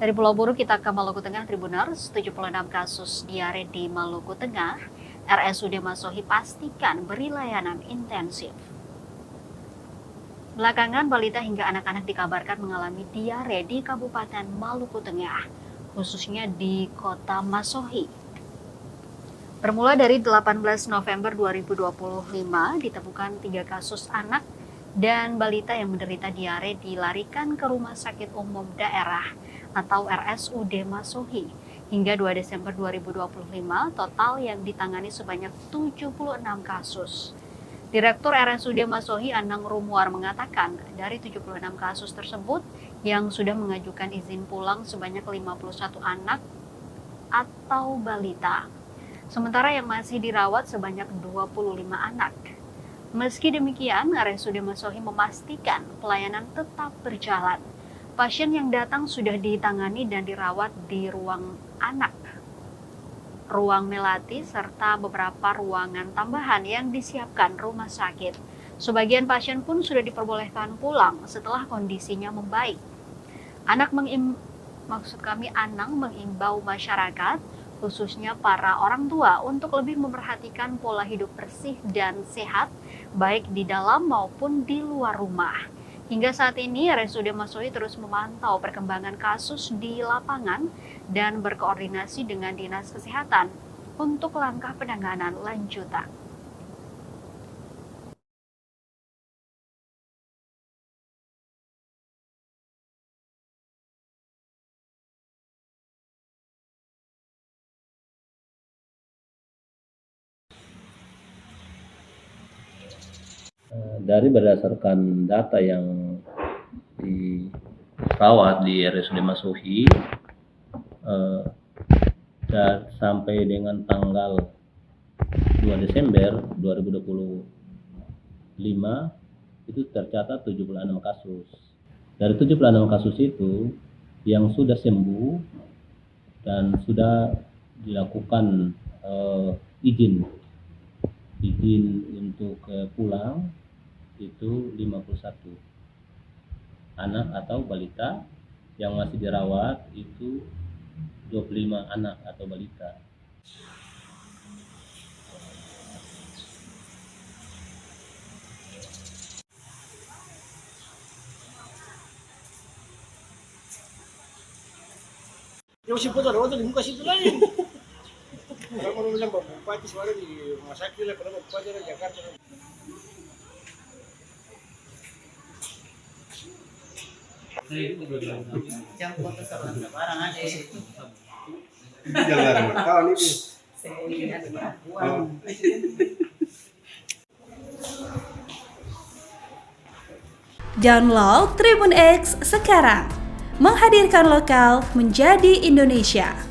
Dari Pulau Buru kita ke Maluku Tengah, Tribuners, 76 kasus diare di Maluku Tengah, RSUD Masohi pastikan beri layanan intensif. Belakangan, balita hingga anak-anak dikabarkan mengalami diare di Kabupaten Maluku Tengah, khususnya di kota Masohi. Bermula dari 18 November 2025, ditemukan 3 kasus anak dan balita yang menderita diare dilarikan ke Rumah Sakit Umum Daerah atau RSUD Masohi. Hingga 2 Desember 2025, total yang ditangani sebanyak 76 kasus. Direktur RSUD Masohi Anang Rumuar mengatakan, dari 76 kasus tersebut yang sudah mengajukan izin pulang sebanyak 51 anak atau balita. Sementara yang masih dirawat sebanyak 25 anak. Meski demikian, RSUD Masohi memastikan pelayanan tetap berjalan. Pasien yang datang sudah ditangani dan dirawat di ruang anak, ruang melati, serta beberapa ruangan tambahan yang disiapkan rumah sakit. Sebagian pasien pun sudah diperbolehkan pulang setelah kondisinya membaik. Anang mengimbau masyarakat, khususnya para orang tua, untuk lebih memperhatikan pola hidup bersih dan sehat, baik di dalam maupun di luar rumah. Hingga saat ini, RSUD Masohi terus memantau perkembangan kasus di lapangan dan berkoordinasi dengan Dinas Kesehatan untuk langkah penanganan lanjutan. Dari berdasarkan data yang dirawat di RSUD Masohi, sampai dengan tanggal 2 Desember 2025 itu tercatat 76 kasus. Dari 76 kasus itu yang sudah sembuh dan sudah dilakukan izin untuk pulang itu 51 anak atau balita. Yang masih dirawat itu 25 anak atau balita. Yung si Puto, di muka situ lain. Kalau mau bilang Bupati suara di rumah sakit lah, kalau Bupati di Jakarta. Jangan foto sama barang aja. Jangan tahun ini. Saya ada perempuan. Download Tribun X sekarang, menghadirkan lokal menjadi Indonesia.